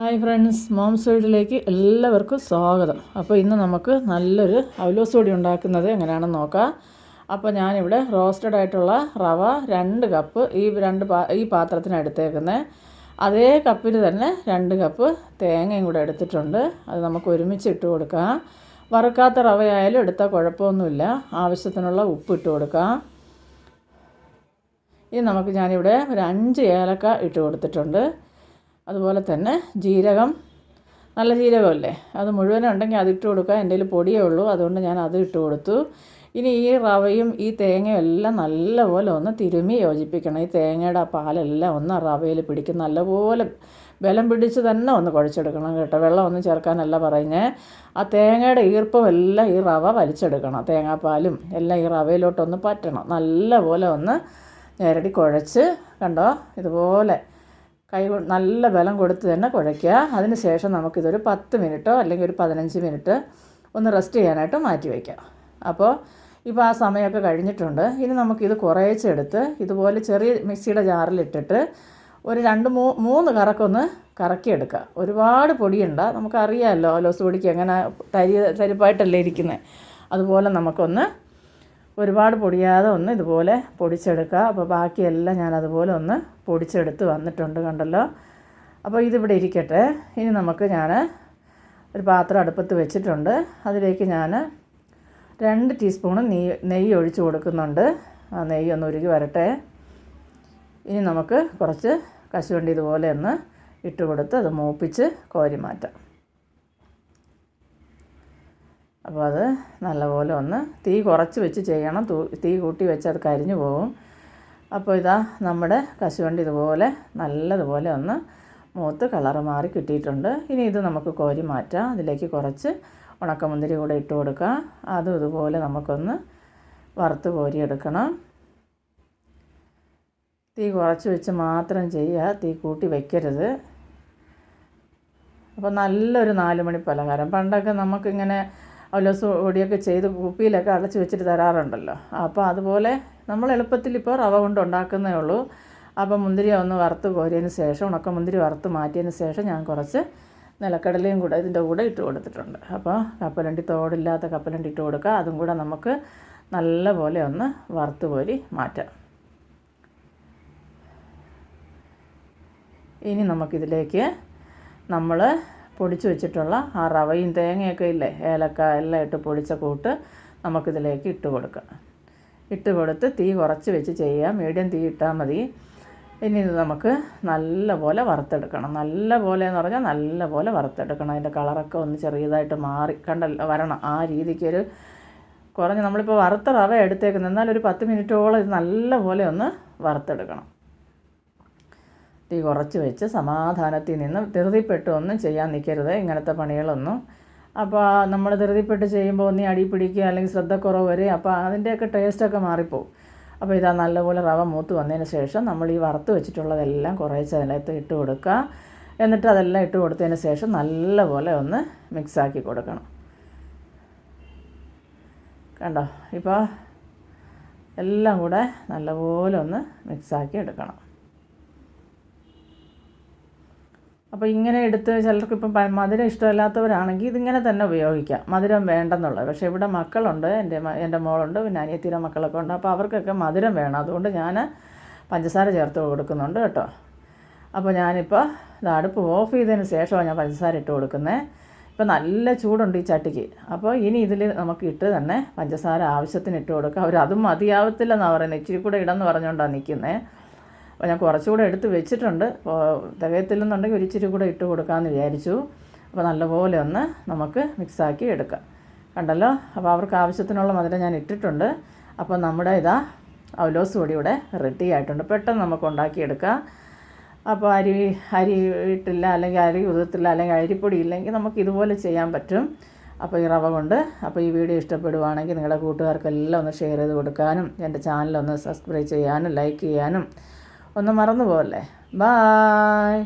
Hi friends, moms വേൾഡിലേക്ക് എല്ലാവർക്കും സ്വാഗതം. അപ്പോൾ ഇന്ന് നമുക്ക് നല്ലൊരു അവലോസ് പൊടി ഉണ്ടാക്കുന്നത് എങ്ങനെയാണെന്ന് നോക്കാം. അപ്പോൾ ഞാനിവിടെ റോസ്റ്റഡ് ആയിട്ടുള്ള റവ 2 കപ്പ് ഈ പാത്രത്തിന് എടുത്തേക്കുന്നത്. അതേ കപ്പിൽ തന്നെ 2 കപ്പ് തേങ്ങയും കൂടെ എടുത്തിട്ടുണ്ട്. അത് നമുക്ക് ഒരുമിച്ച് ഇട്ട് കൊടുക്കാം. വറുക്കാത്ത റവയായാലും എടുത്താൽ കുഴപ്പമൊന്നുമില്ല. ആവശ്യത്തിനുള്ള ഉപ്പ് ഇട്ട് കൊടുക്കാം. ഇനി ഞാനിവിടെ ഒരു 5 ഏലക്ക ഇട്ട് കൊടുത്തിട്ടുണ്ട്. അതുപോലെ തന്നെ ജീരകം, നല്ല ജീരകമല്ലേ, അത് മുഴുവനും ഉണ്ടെങ്കിൽ അതിട്ട് കൊടുക്കുക. എൻ്റെ കയ്യിൽ പൊടിയേ ഉള്ളൂ, അതുകൊണ്ട് ഞാൻ അത് ഇട്ട് കൊടുത്തു. ഇനി ഈ റവയും ഈ തേങ്ങയും എല്ലാം നല്ലപോലെ ഒന്ന് തിരുമ്മി യോജിപ്പിക്കണം. ഈ തേങ്ങയുടെ പാലെല്ലാം ഒന്ന് റവയിൽ പിടിക്കും. നല്ലപോലെ ബലം പിടിച്ച് തന്നെ ഒന്ന് കുഴച്ചെടുക്കണം കേട്ടോ. വെള്ളമൊന്നും ചേർക്കാനല്ല പറയുന്നത്. ആ തേങ്ങയുടെ ഈർപ്പം എല്ലാം ഈ റവ വലിച്ചെടുക്കണം. തേങ്ങാപ്പാലും എല്ലാം ഈ റവയിലോട്ടൊന്ന് പറ്റണം. നല്ലപോലെ ഒന്ന് ഞെരടി കുഴച്ച്, കണ്ടോ, ഇതുപോലെ കൈ നല്ല ബലം കൊടുത്ത് തന്നെ കുഴയ്ക്കുക. അതിന് ശേഷം നമുക്കിതൊരു 10 മിനിറ്റോ അല്ലെങ്കിൽ ഒരു 15 മിനിറ്റ് ഒന്ന് റെസ്റ്റ് ചെയ്യാനായിട്ട് മാറ്റി വയ്ക്കാം. അപ്പോൾ ഇപ്പോൾ ആ സമയമൊക്കെ കഴിഞ്ഞിട്ടുണ്ട്. ഇനി നമുക്കിത് കുറേച്ചെടുത്ത് ഇതുപോലെ ചെറിയ മിക്സിയുടെ ജാറിലിട്ടിട്ട് ഒരു 2-3 കറക്കൊന്ന് കറക്കിയെടുക്കുക. ഒരുപാട് പൊടിയുണ്ട, നമുക്കറിയാമല്ലോ അവലോസ് പൊടിക്ക് എങ്ങനെ തരിപ്പായിട്ടല്ലേ ഇരിക്കുന്നത്. അതുപോലെ നമുക്കൊന്ന് ഒരുപാട് പൊടിയാതെ ഒന്ന് ഇതുപോലെ പൊടിച്ചെടുക്കുക. അപ്പോൾ ബാക്കിയെല്ലാം ഞാൻ അതുപോലെ ഒന്ന് പൊടിച്ചെടുത്ത് വന്നിട്ടുണ്ട്, കണ്ടല്ലോ. അപ്പോൾ ഇതിവിടെ ഇരിക്കട്ടെ. ഇനി ഞാൻ ഒരു പാത്രം അടുപ്പത്ത് വെച്ചിട്ടുണ്ട്. അതിലേക്ക് ഞാൻ 2 ടീസ്പൂണ് നെയ്യ് ഒഴിച്ച് കൊടുക്കുന്നുണ്ട്. ആ നെയ്യ് ഒന്ന് ഉരുകി വരട്ടെ. ഇനി നമുക്ക് കുറച്ച് കശുവണ്ടി ഇതുപോലെ ഒന്ന് ഇട്ട് കൊടുത്ത് അത് മൂപ്പിച്ച് കോരി മാറ്റാം. അപ്പോൾ അത് നല്ലപോലെ ഒന്ന് തീ കുറച്ച് വെച്ച് ചെയ്യണം. തീ കൂട്ടി വെച്ച് അത് കരിഞ്ഞു പോകും. അപ്പോൾ ഇതാ നമ്മുടെ കശുവണ്ടി ഇതുപോലെ നല്ലതുപോലെ ഒന്ന് മൂത്ത് കളറ് മാറി കിട്ടിയിട്ടുണ്ട്. ഇനി ഇത് നമുക്ക് കോരി മാറ്റാം. അതിലേക്ക് കുറച്ച് ഉണക്കമുന്തിരി കൂടെ ഇട്ട് കൊടുക്കാം. അതും ഇതുപോലെ നമുക്കൊന്ന് വറുത്ത് കോരിയെടുക്കണം. തീ കുറച്ച് വെച്ച് മാത്രം ചെയ്യുക, തീ കൂട്ടി വയ്ക്കരുത്. അപ്പോൾ നല്ലൊരു 4 മണി പലഹാരം. പണ്ടൊക്കെ നമുക്കിങ്ങനെ അവലോസ് പൊടിയൊക്കെ ചെയ്ത് കുപ്പിയിലൊക്കെ അടച്ച് വെച്ചിട്ട് തരാറുണ്ടല്ലോ. അപ്പോൾ അതുപോലെ നമ്മൾ എളുപ്പത്തിൽ ഇപ്പോൾ റവ കൊണ്ട് ഉണ്ടാക്കുന്നേ ഉള്ളൂ. അപ്പോൾ മുന്തിരി ഒന്ന് വറുത്ത് കോരിയതിന് ശേഷം, ഉണക്കമുന്തിരി വറുത്ത് മാറ്റിയതിന് ശേഷം ഞാൻ കുറച്ച് നിലക്കടലയും കൂടെ ഇതിൻ്റെ കൂടെ ഇട്ട് കൊടുത്തിട്ടുണ്ട്. അപ്പോൾ കപ്പലണ്ടി, തോടില്ലാത്ത കപ്പലണ്ടി ഇട്ട് കൊടുക്കുക. അതും കൂടെ നമുക്ക് നല്ലപോലെ ഒന്ന് വറുത്ത് കോരി മാറ്റാം. ഇനി നമുക്കിതിലേക്ക് നമ്മൾ പൊടിച്ച് വെച്ചിട്ടുള്ള ആ റവയും തേങ്ങയൊക്കെ ഇല്ലേ, ഏലക്ക എല്ലാം ഇട്ട് പൊടിച്ച കൂട്ട് നമുക്കിതിലേക്ക് ഇട്ട് കൊടുക്കാം. ഇട്ട് കൊടുത്ത് തീ കുറച്ച് വെച്ച് ചെയ്യാം. മീഡിയം തീ ഇട്ടാൽ മതി. ഇനി ഇത് നമുക്ക് നല്ലപോലെ വറുത്തെടുക്കണം. നല്ലപോലെ എന്ന് പറഞ്ഞാൽ നല്ലപോലെ വറുത്തെടുക്കണം. അതിൻ്റെ കളറൊക്കെ ഒന്ന് ചെറിയതായിട്ട് മാറി വരണം. ആ രീതിക്കൊരു കുറഞ്ഞ് നമ്മളിപ്പോൾ വറുത്ത റവ എടുത്തേക്കുന്നത്. എന്നാൽ ഒരു 10 മിനിറ്റോളം ഇത് നല്ലപോലെ ഒന്ന് വറുത്തെടുക്കണം. തീ കുറച്ച് വെച്ച് സമാധാനത്തിൽ നിന്ന് ധൃതിപ്പെട്ട് ഒന്നും ചെയ്യാൻ നിൽക്കരുത് ഇങ്ങനത്തെ പണികളൊന്നും. അപ്പോൾ നമ്മൾ ധൃതിപ്പെട്ട് ചെയ്യുമ്പോൾ ഒന്നി അടി പിടിക്കുക അല്ലെങ്കിൽ ശ്രദ്ധക്കുറവ് വരും. അപ്പോൾ അതിൻ്റെയൊക്കെ ടേസ്റ്റൊക്കെ മാറിപ്പോവും. അപ്പോൾ ഇതാ നല്ലപോലെ റവ മൂത്ത് വന്നതിന് ശേഷം നമ്മൾ ഈ വറുത്ത് വെച്ചിട്ടുള്ളതെല്ലാം കുറേശ്ശെ അതിനകത്ത് ഇട്ട് കൊടുക്കുക. എന്നിട്ട് അതെല്ലാം ഇട്ട് കൊടുത്തതിന് ശേഷം നല്ലപോലെ ഒന്ന് മിക്സാക്കി കൊടുക്കണം. കണ്ടോ, ഇപ്പോൾ എല്ലാം കൂടെ നല്ലപോലെ ഒന്ന് മിക്സാക്കി എടുക്കണം. അപ്പോൾ ഇങ്ങനെ എടുത്ത് ചിലർക്ക് ഇപ്പം മധുരം ഇഷ്ടമില്ലാത്തവരാണെങ്കിൽ ഇതിങ്ങനെ തന്നെ ഉപയോഗിക്കാം, മധുരം വേണ്ടെന്നുള്ളത്. പക്ഷേ ഇവിടെ മക്കളുണ്ട്, എൻ്റെ മോളുണ്ട്, പിന്നെ അനിയത്തിയുടെ മക്കളൊക്കെ ഉണ്ട്. അപ്പോൾ അവർക്കൊക്കെ മധുരം വേണം. അതുകൊണ്ട് ഞാൻ പഞ്ചസാര ചേർത്ത് കൊടുക്കുന്നുണ്ട് കേട്ടോ. അപ്പോൾ ഞാനിപ്പോൾ ഇത് അടുപ്പ് ഓഫ് ചെയ്തതിന് ശേഷമാണ് ഞാൻ പഞ്ചസാര ഇട്ട് കൊടുക്കുന്നത്. ഇപ്പോൾ നല്ല ചൂടുണ്ട് ഈ ചട്ടിക്ക്. അപ്പോൾ ഇനി ഇതിൽ നമുക്ക് ഇട്ട് തന്നെ പഞ്ചസാര ആവശ്യത്തിന് ഇട്ട് കൊടുക്കാം. അതും മതിയാവത്തില്ലെന്നാണ് പറയുന്നത്. ഇച്ചിരി കൂടെ ഇടമെന്ന് പറഞ്ഞുകൊണ്ടാണ് നിൽക്കുന്നത്. അപ്പോൾ ഞാൻ കുറച്ചുകൂടെ എടുത്ത് വെച്ചിട്ടുണ്ട്. തികയത്തില്ലെന്നുണ്ടെങ്കിൽ ഒരു ഇച്ചിരി കൂടെ ഇട്ട് കൊടുക്കാമെന്ന് വിചാരിച്ചു. അപ്പോൾ നല്ലപോലെ ഒന്ന് നമുക്ക് മിക്സാക്കി എടുക്കാം. കണ്ടല്ലോ, അപ്പോൾ അവർക്ക് ആവശ്യത്തിനുള്ള മധുരം ഞാൻ ഇട്ടിട്ടുണ്ട്. അപ്പോൾ നമ്മുടെ അവലോസ് പൊടി ഇവിടെ റെഡി ആയിട്ടുണ്ട്. പെട്ടെന്ന് നമുക്ക് ഉണ്ടാക്കിയെടുക്കാം. അപ്പോൾ അരി ഇട്ടില്ല, അല്ലെങ്കിൽ അരി ഉതിർത്തില്ല, അല്ലെങ്കിൽ അരിപ്പൊടി ഇല്ലെങ്കിൽ നമുക്ക് ഇതുപോലെ ചെയ്യാൻ പറ്റും. അപ്പോൾ ഈ റവ കൊണ്ട്. അപ്പോൾ ഈ വീഡിയോ ഇഷ്ടപ്പെടുവാണെങ്കിൽ നിങ്ങളുടെ കൂട്ടുകാർക്കെല്ലാം ഒന്ന് ഷെയർ ചെയ്ത് കൊടുക്കാനും എൻ്റെ ചാനലൊന്ന് സബ്സ്ക്രൈബ് ചെയ്യാനും ലൈക്ക് ചെയ്യാനും ഒന്നും മറന്നു പോകല്ലേ. ബായ്.